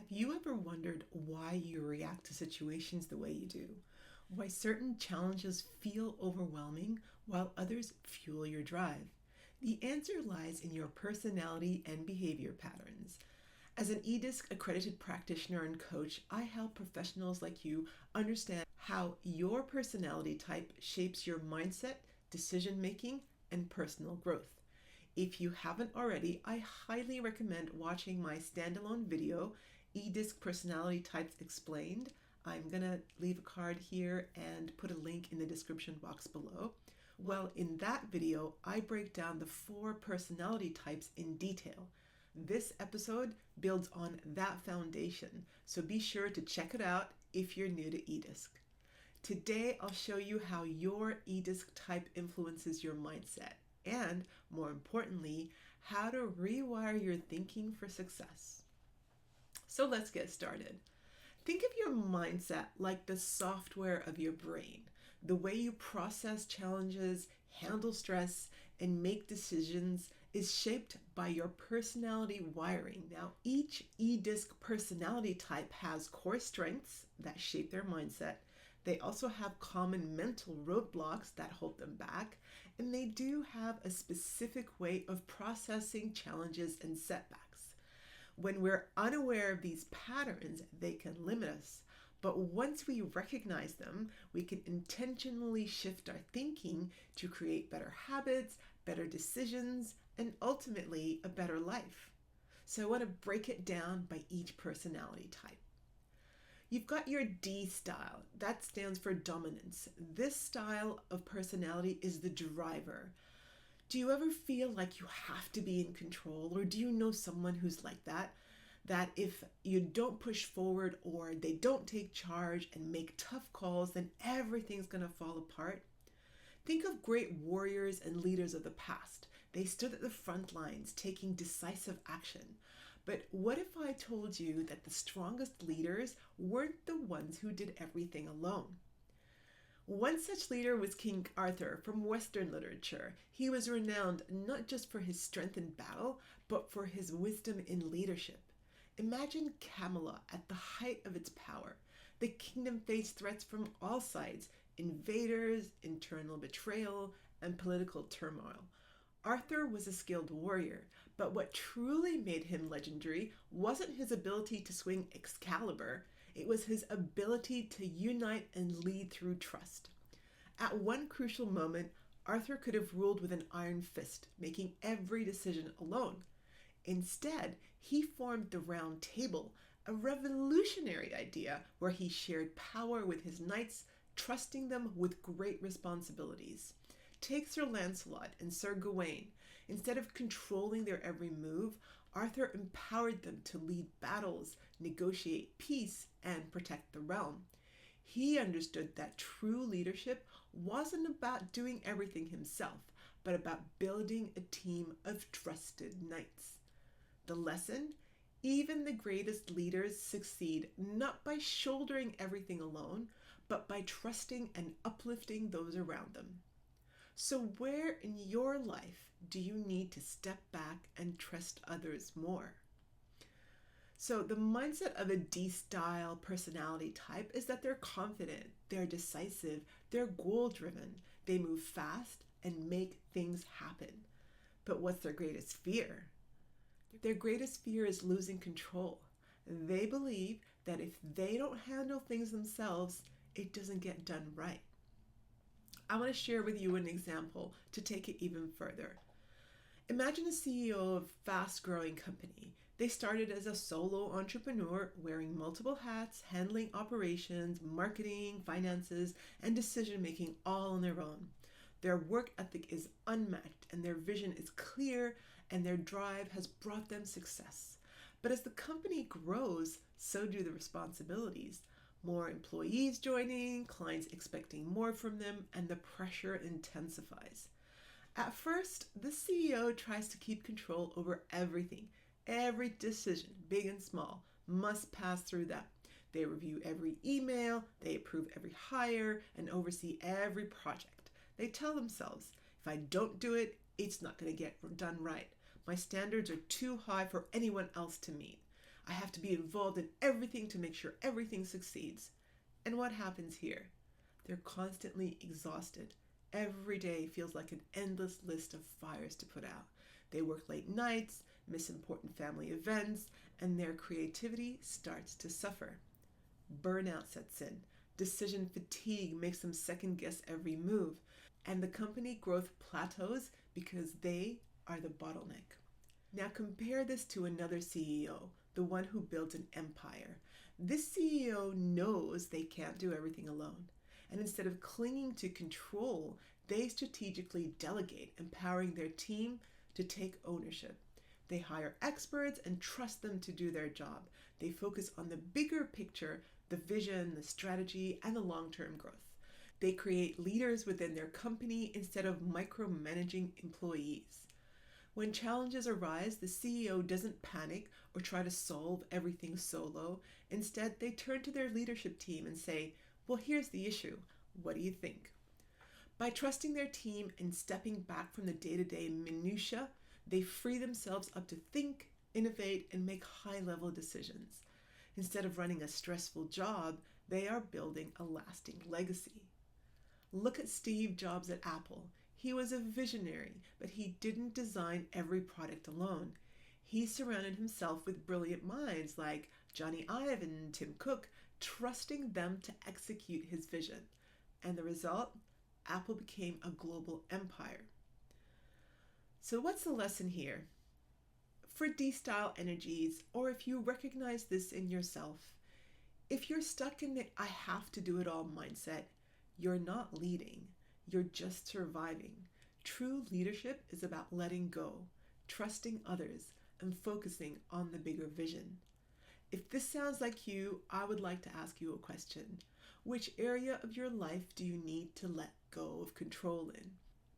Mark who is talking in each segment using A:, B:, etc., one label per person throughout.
A: Have you ever wondered why you react to situations the way you do? Why certain challenges feel overwhelming while others fuel your drive? The answer lies in your personality and behavior patterns. As an eDisc accredited practitioner and coach, I help professionals like you understand how your personality type shapes your mindset, decision making, and personal growth. If you haven't already, I highly recommend watching my standalone video, eDisc Personality Types Explained. I'm going to leave a card here and put a link in the description box below. Well, in that video, I break down the 4 personality types in detail. This episode builds on that foundation, so be sure to check it out if you're new to eDisc. Today, I'll show you how your eDisc type influences your mindset, and more importantly, how to rewire your thinking for success. So let's get started. Think of your mindset like the software of your brain. The way you process challenges, handle stress, and make decisions is shaped by your personality wiring. Now, each eDisc personality type has core strengths that shape their mindset. They also have common mental roadblocks that hold them back, and they do have a specific way of processing challenges and setbacks. When we're unaware of these patterns, they can limit us. But once we recognize them, we can intentionally shift our thinking to create better habits, better decisions, and ultimately a better life. So I want to break it down by each personality type. You've got your D style. That stands for dominance. This style of personality is the driver. Do you ever feel like you have to be in control, or do you know someone who's like that? That if you don't push forward or they don't take charge and make tough calls, then everything's going to fall apart? Think of great warriors and leaders of the past. They stood at the front lines taking decisive action. But what if I told you that the strongest leaders weren't the ones who did everything alone? One such leader was King Arthur from Western literature. He was renowned not just for his strength in battle, but for his wisdom in leadership. Imagine Camelot at the height of its power. The kingdom faced threats from all sides: invaders, internal betrayal, and political turmoil. Arthur was a skilled warrior, but what truly made him legendary wasn't his ability to swing Excalibur. It was his ability to unite and lead through trust. At one crucial moment, Arthur could have ruled with an iron fist, making every decision alone. Instead, he formed the Round Table, a revolutionary idea where he shared power with his knights, trusting them with great responsibilities. Take Sir Lancelot and Sir Gawain. Instead of controlling their every move, Arthur empowered them to lead battles, negotiate peace, and protect the realm. He understood that true leadership wasn't about doing everything himself, but about building a team of trusted knights. The lesson? Even the greatest leaders succeed not by shouldering everything alone, but by trusting and uplifting those around them. So where in your life do you need to step back and trust others more? So the mindset of a D-style personality type is that they're confident, they're decisive, they're goal-driven, they move fast and make things happen. But what's their greatest fear? Their greatest fear is losing control. They believe that if they don't handle things themselves, it doesn't get done right. I want to share with you an example to take it even further. Imagine a CEO of a fast-growing company. They started as a solo entrepreneur, wearing multiple hats, handling operations, marketing, finances, and decision-making all on their own. Their work ethic is unmatched, and their vision is clear, and their drive has brought them success. But as the company grows, so do the responsibilities. More employees joining, clients expecting more from them, and the pressure intensifies. At first, the CEO tries to keep control over everything. Every decision, big and small, must pass through them. They review every email, they approve every hire, and oversee every project. They tell themselves, if I don't do it, it's not going to get done right. My standards are too high for anyone else to meet. I have to be involved in everything to make sure everything succeeds. And what happens here? They're constantly exhausted. Every day feels like an endless list of fires to put out. They work late nights, miss important family events, and their creativity starts to suffer. Burnout sets in. Decision fatigue makes them second guess every move, and the company growth plateaus because they are the bottleneck. Now compare this to another CEO, the one who built an empire. This CEO knows they can't do everything alone, and instead of clinging to control, they strategically delegate, empowering their team to take ownership. They hire experts and trust them to do their job. They focus on the bigger picture, the vision, the strategy, and the long-term growth. They create leaders within their company instead of micromanaging employees. When challenges arise, the CEO doesn't panic or try to solve everything solo. Instead, they turn to their leadership team and say, well, here's the issue. What do you think? By trusting their team and stepping back from the day-to-day minutiae, they free themselves up to think, innovate, and make high-level decisions. Instead of running a stressful job, they are building a lasting legacy. Look at Steve Jobs at Apple. He was a visionary, but he didn't design every product alone. He surrounded himself with brilliant minds like Johnny Ive and Tim Cook, trusting them to execute his vision. And the result? Apple became a global empire. So what's the lesson here? For D-style energies, or if you recognize this in yourself, if you're stuck in the I have to do it all mindset, you're not leading, you're just surviving. True leadership is about letting go, trusting others, and focusing on the bigger vision. If this sounds like you, I would like to ask you a question. Which area of your life do you need to let go of control in?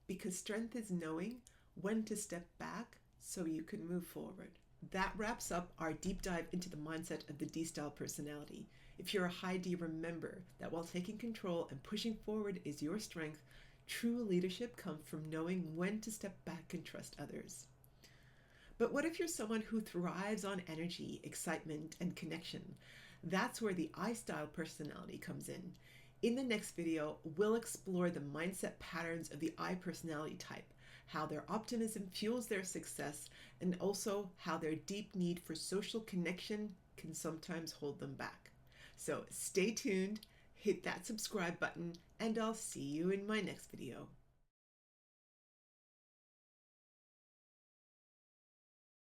A: Because strength is knowing when to step back so you can move forward. That wraps up our deep dive into the mindset of the D-style personality. If you're a high D, remember that while taking control and pushing forward is your strength, true leadership comes from knowing when to step back and trust others. But what if you're someone who thrives on energy, excitement, and connection? That's where the I-style personality comes in. In the next video, we'll explore the mindset patterns of the I personality type, how their optimism fuels their success, and also how their deep need for social connection can sometimes hold them back. So stay tuned, hit that subscribe button, and I'll see you in my next video.